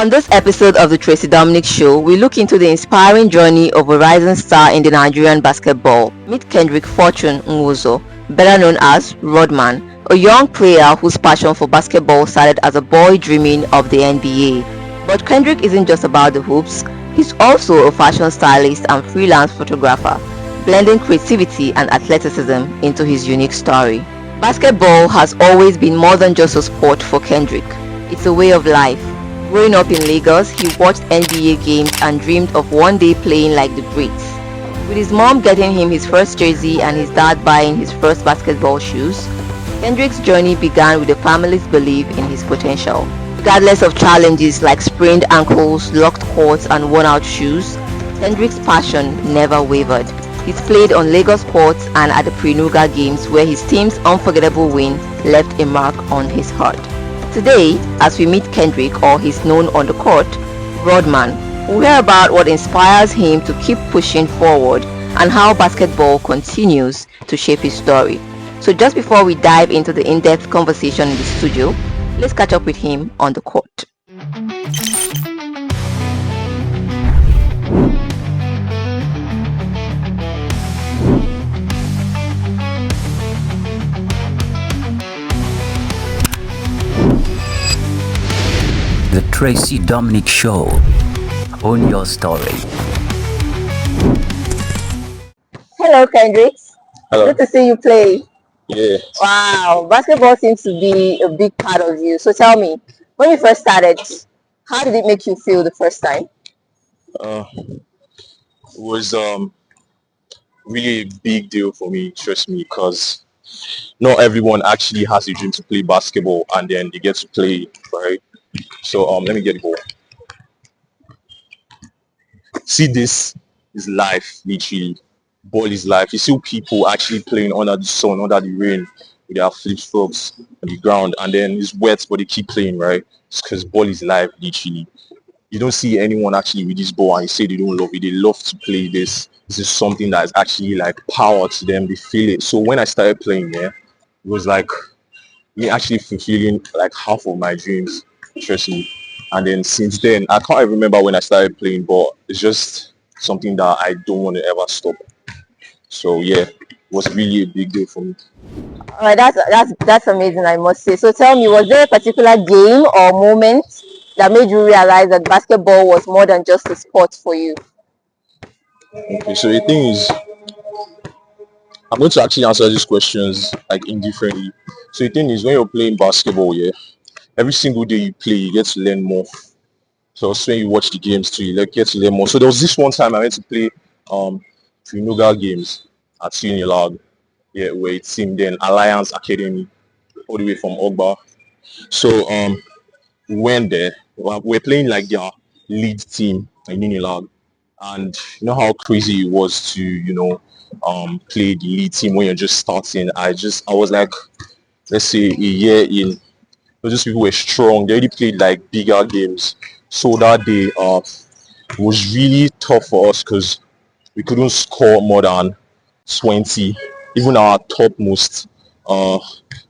On this episode of the Tracy Dominic Show, we look into the inspiring journey of a rising star in the Nigerian basketball. Meet Kendrick Fortune Nwozo, better known as RØDMAN, a young player whose passion for basketball started as a boy dreaming of the NBA. But Kendrick isn't just about the hoops, he's also a fashion stylist and freelance photographer, blending creativity and athleticism into his unique story. Basketball has always been more than just a sport for Kendrick. It's a way of life. Growing up in Lagos, he watched NBA games and dreamed of one day playing like the greats. With his mom getting him his first jersey and his dad buying his first basketball shoes, Kendrick's journey began with the family's belief in his potential. Regardless of challenges like sprained ankles, locked courts, and worn-out shoes, Kendrick's passion never wavered. He's played on Lagos courts and at the Pre-Nuga games where his team's unforgettable win left a mark on his heart. Today, as we meet Kendrick, or he's known on the court, RØDMAN, we'll hear about what inspires him to keep pushing forward and how basketball continues to shape his story. So just before we dive into the in-depth conversation in the studio, let's catch up with him on the court. The Tracy Dominic Show. Own your story. Hello, Kendrick. Hello. Good to see you play. Yeah. Wow, basketball seems to be a big part of you. So tell me, when you first started, how did it make you feel the first time? It was really a big deal for me, trust me, because not everyone actually has a dream to play basketball and then they get to play, right? So let me get the ball. See, this is life, literally. Ball is life. You see people actually playing under the sun, under the rain, with their flip-flops on the ground, and then it's wet, but they keep playing, right? It's because ball is life, literally. You don't see anyone actually with this ball and you say they don't love it. They love to play this. This is something that is actually like power to them. They feel it. So when I started playing, yeah, it was like me actually fulfilling like half of my dreams, trust me. And then since then, I can't even remember when I started playing, but it's just something that I don't want to ever stop. So yeah, it was really a big deal for me. All right, that's amazing, I must say. So tell me, was there a particular game or moment that made you realize that basketball was more than just a sport for you? Okay, so the thing is, I'm going to actually answer these questions like indifferently. So the thing is, when you're playing basketball, yeah, every single day you play, you get to learn more. So when you watch the games too, you get to learn more. So there was this one time I went to play Pre-Nuga games at Unilag, yeah, where it seemed then Alliance Academy, all the way from Ogba. So we went there. We're playing like their lead team in Unilag, and you know how crazy it was to play the lead team when you're just starting. I was like, let's say a year in. Those people were strong. They already played like bigger games. So that day was really tough for us because we couldn't score more than 20. Even our topmost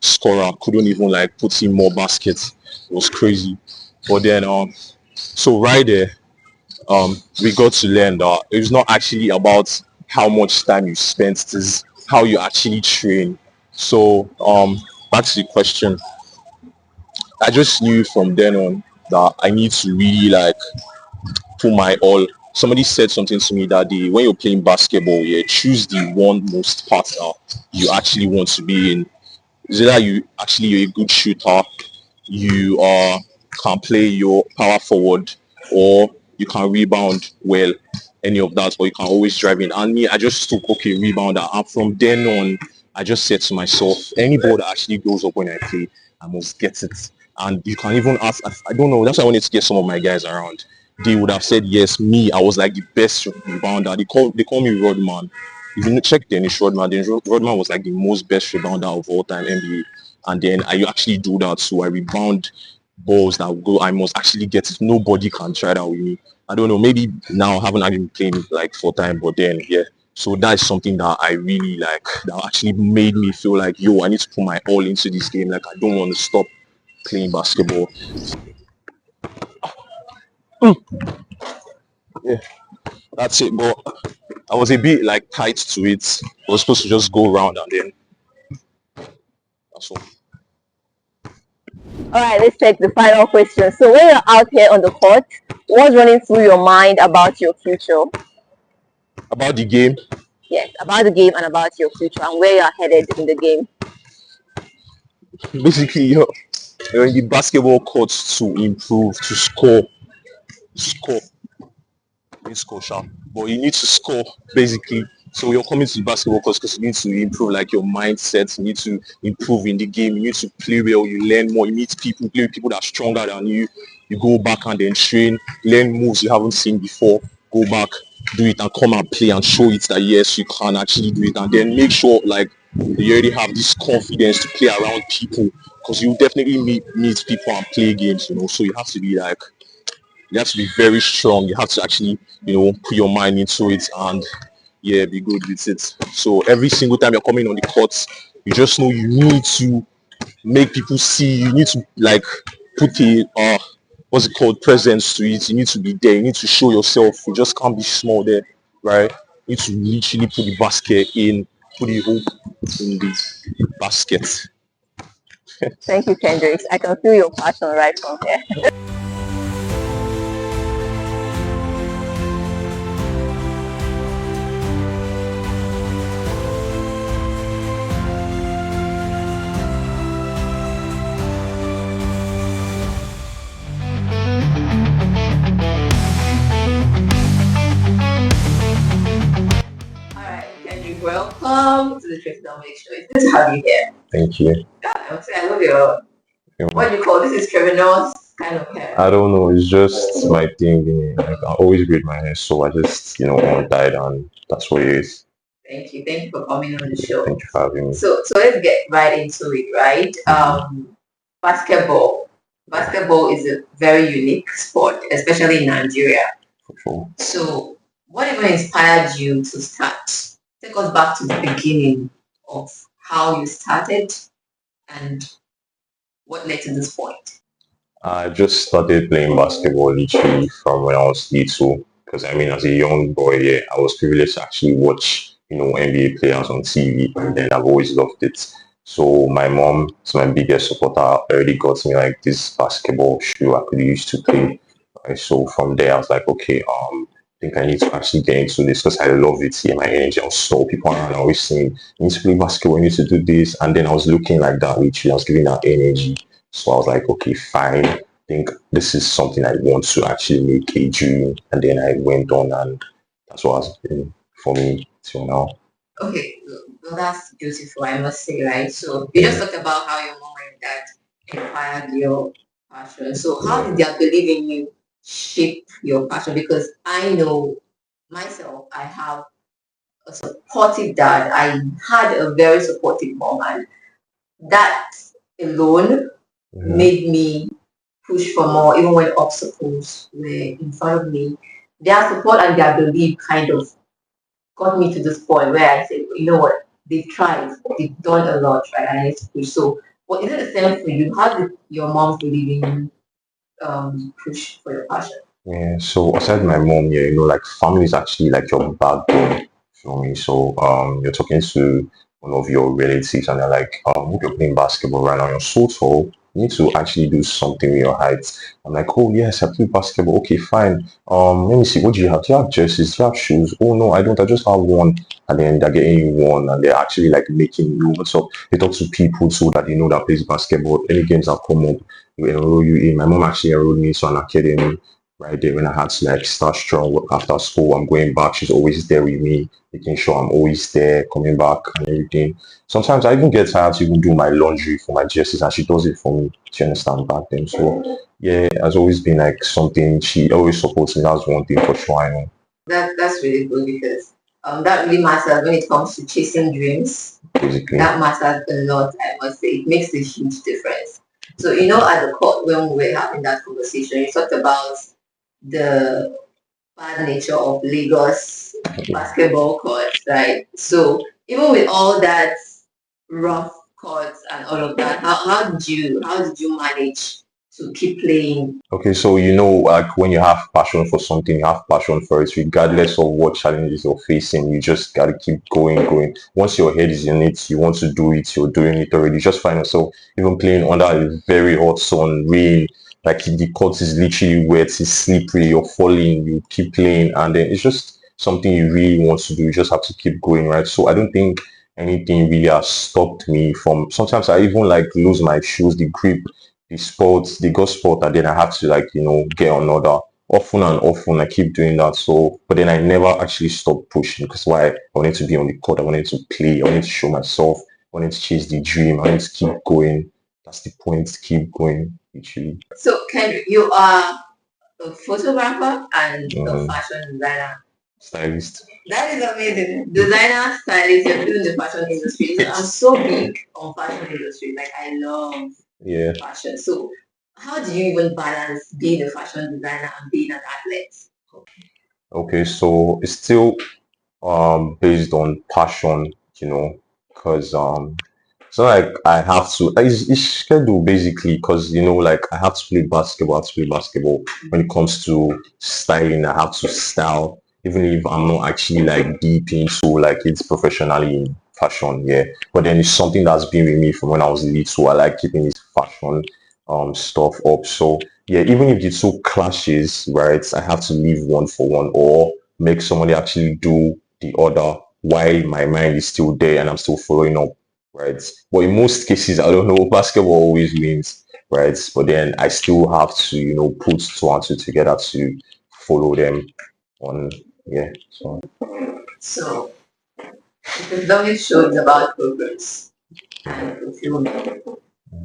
scorer couldn't even like put in more baskets. It was crazy. But then so right there, we got to learn that it's not actually about how much time you spent, it is how you actually train. So back to the question. I just knew from then on that I need to really like put my all. Somebody said something to me that day, when you're playing basketball, yeah, choose the one most part that you actually want to be in. Is it that you're a good shooter, you can play your power forward, or you can rebound well, any of that, or you can always drive in. And me, I just took rebounder, and from then on I just said to myself, any ball that actually goes up when I play, I must get it. And you can even ask, I don't know, that's why I wanted to get some of my guys around. They would have said yes. Me, I was like the best rebounder. They call me RØDMAN. If you check Dennis RØDMAN, then RØDMAN was like the most best rebounder of all time NBA. And then I actually do that, so I rebound balls that go. I must actually get it. Nobody can try that with me. I don't know, maybe now I haven't actually been playing like full time, but then yeah. So that is something that I really like, that actually made me feel like, yo, I need to put my all into this game. Like I don't want to stop playing basketball. Yeah, that's it. But I was a bit like tight to it. I was supposed to just go around and then that's all. All right, let's take the final question. So when you're out here on the court, what's running through your mind about your future? About the game, Yes, about the game and about your future and where you're headed in the game. basically, you're in the basketball court to improve, to score. Score sharp, but you need to score basically. So you're coming to the basketball course because you need to improve like your mindset. You need to improve in the game. You need to play well. You learn more. You meet people, play with people that are stronger than you. You go back and then train, learn moves you haven't seen before. Go back, do it, and come and play and show it that yes, you can actually do it. And then make sure like you already have this confidence to play around people because you definitely meet people and play games. So you have to be like you have to be very strong. You have to actually, put your mind into it and yeah, be good with it. So every single time you're coming on the court, you just know you need to make people see. You need to like put a what's it called presence to it. You need to be there. You need to show yourself. You just can't be small there, right? You need to literally put the basket in, put the hoop in the basket. Thank you, Kendrick. I can feel your passion right from here. Welcome to the Tracy Dominic Show. It's good to have you here. Thank you. I love your, what do you call this? Is criminals kind of hair? I don't know. It's just my thing. Like, I always braid my hair, so I just, untied, and that's what it is. Thank you. Thank you for coming on the show. Thank you for having me. So let's get right into it, right? Basketball. Basketball is a very unique sport, especially in Nigeria. For sure. So what even inspired you to start? Take us back to the beginning of how you started and what led to this point. I just started playing basketball literally from when I was little. Because as a young boy, yeah, I was privileged to actually watch, NBA players on TV, and then I've always loved it. So my mom is my biggest supporter. Already got me like this basketball shoe I could use to play. Right? So from there, I was like, okay, think I need to actually get into this because I love it. Yeah, my energy. I saw people around always saying, you need to play basketball, you need to do this. And then I was looking like that, literally. I was giving that energy. So I was like, okay, fine. I think this is something I want to actually make a dream. And then I went on and that's what has been for me till now. Okay, well, that's beautiful, I must say, right? So you just talked about how your mom and dad inspired your passion. So how did their belief in you shape your passion? Because I know myself, I have a supportive dad. I had a very supportive mom, and that alone made me push for more, even when obstacles were in front of me. Their support and their belief kind of got me to this point where I said, you know what, they've tried, they've done a lot, right? I need to push. So, well, is it the same for you? How did your mom believe in you push for your passion? Yeah, so aside my mom, yeah, like family is actually like your backbone for me. So you're talking to one of your relatives and they're like, if you're playing basketball right now, you're so tall, you need to actually do something with your height. I'm like, oh yes, I play basketball. Okay, fine. Let me see, what do you have? Do you have jerseys? Do you have shoes? Oh no, I don't. I just have one. And then they're getting you one and they're actually like making you. So they talk to people so that they know that plays basketball. Any games that come up, we enroll you in. My mom actually enrolled me into an academy right there when I had to like start strong after school. I'm going back. She's always there with me, making sure I'm always there, coming back and everything. Sometimes I even get tired to even do my laundry for my jerseys and she does it for me. She understands back then. So yeah, it has always been like something she always supports me. That's one thing for sure I know. That's really good because that really matters when it comes to chasing dreams. Basically. That matters a lot, I must say. It makes a huge difference. So, at the court when we were having that conversation, you talked about the bad nature of Lagos basketball courts, right? So even with all that rough courts and all of that, how did you manage to keep playing? Okay, so like when you have passion for something, you have passion for it, regardless of what challenges you're facing, you just gotta keep going. Once your head is in it, you want to do it, you're doing it already. You just find yourself even playing under a very hot sun, rain, like the court is literally wet, it's slippery, you're falling, you keep playing, and then it's just something you really want to do. You just have to keep going, right? So I don't think anything really has stopped me from. Sometimes I even like lose my shoes, the grip, the sports, the got sport, and then I have to like get another. Often and often I keep doing that. So, but then I never actually stop pushing because why? I wanted to be on the court. I wanted to play. I wanted to show myself. I wanted to chase the dream. I wanted to keep going. That's the point. Keep going. Literally. So, Kendrick, you are a photographer and a fashion designer. Stylist. That is amazing. Designer, stylist, you're doing the fashion industry. So I'm so big on fashion industry. Like I love fashion. So how do you even balance being a fashion designer and being an athlete? Okay, so it's still based on passion, because it's not like I have to. It's scheduled basically because like I have to play basketball. I have to play basketball. When it comes to styling, I have to style, even if I'm not actually like deep into like it's professionally in fashion. Yeah, but then it's something that's been with me from when I was little. I like keeping this fashion stuff up. So yeah, even if the two clashes, right, I have to leave one for one or make somebody actually do the other while my mind is still there and I'm still following up, right? But in most cases, I don't know, basketball always wins, right? But then I still have to, put two and two together to follow them on, yeah. So the Dominic Show is about progress and fulfillment.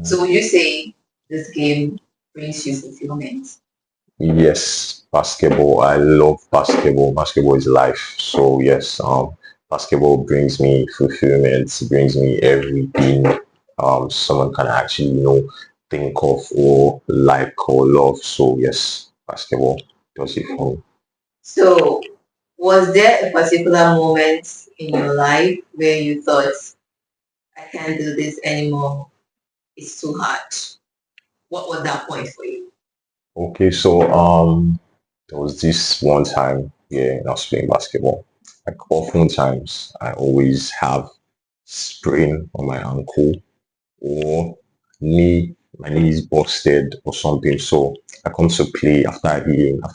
So would you say this game brings you fulfillment? Yes, basketball. I love basketball. Basketball is life. So yes, basketball brings me fulfillment, brings me everything someone can actually, think of or like or love. So yes, basketball does it for me. So was there a particular moment in your life where you thought, I can't do this anymore, it's too hard? What was that point for you? Okay, so there was this one time, yeah, I was playing basketball. Like oftentimes I always have sprain on my ankle or my knee is busted or something. So I come to play after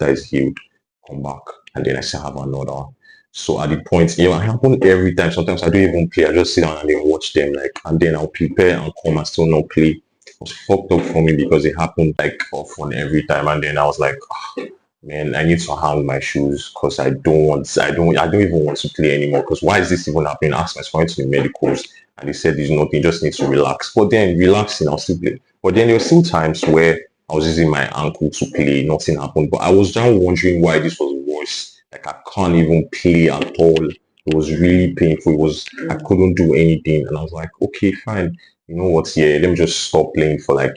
it's healed, come back, and then I still have another. So at the point, it happen every time. Sometimes I don't even play. I just sit down and then watch them, like, and then I'll prepare and come and still not play. It was fucked up for me because it happened like often every time, and then I was like, man, I need to hang my shoes because I don't even want to play anymore. Because why is this even happening? I asked my friend to the medicals and they said there's nothing, just need to relax. But then relaxing, I'll still play. But then there were still times where I was using my ankle to play, nothing happened. But I was just wondering why this was worse. Like I can't even play at all. It was really painful. I couldn't do anything. And I was like, okay, fine. You know what? Yeah, let me just stop playing for like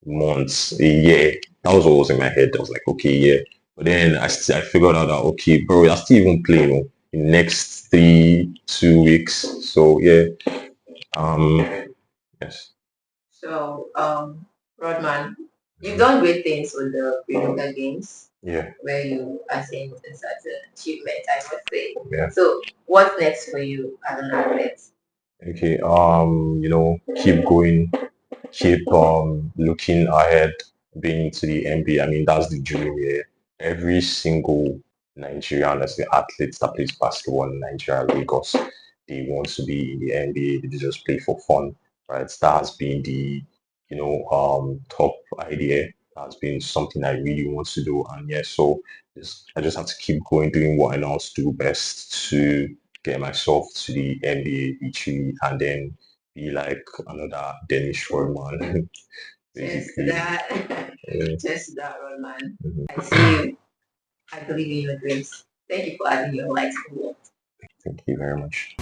months, a year. That was what was in my head. I was like, okay, yeah. But then I figured out that okay, bro, I still even play, in next 2 weeks. So yeah, yes. So, RØDMAN, you've done great things with the Yoga Games. Yeah. Where you attained a certain achievement, I must say. Yeah. So, what's next for you as an athlete? Okay. Keep going, keep looking ahead, being to the NBA. I mean, that's the dream here. Every single Nigerian as the athletes that plays basketball in Nigeria, Lagos, they want to be in the NBA. They just play for fun, right? That has been the, top idea. That's been something I really want to do. And yeah, so I just have to keep going, doing what I know how to do best to get myself to the NBA E3 and then be like another Danish RØDMAN. Just Basically. that, just that, RØDMAN. Mhm. I see you. I believe in your dreams. Thank you for adding your light to the world. Thank you very much.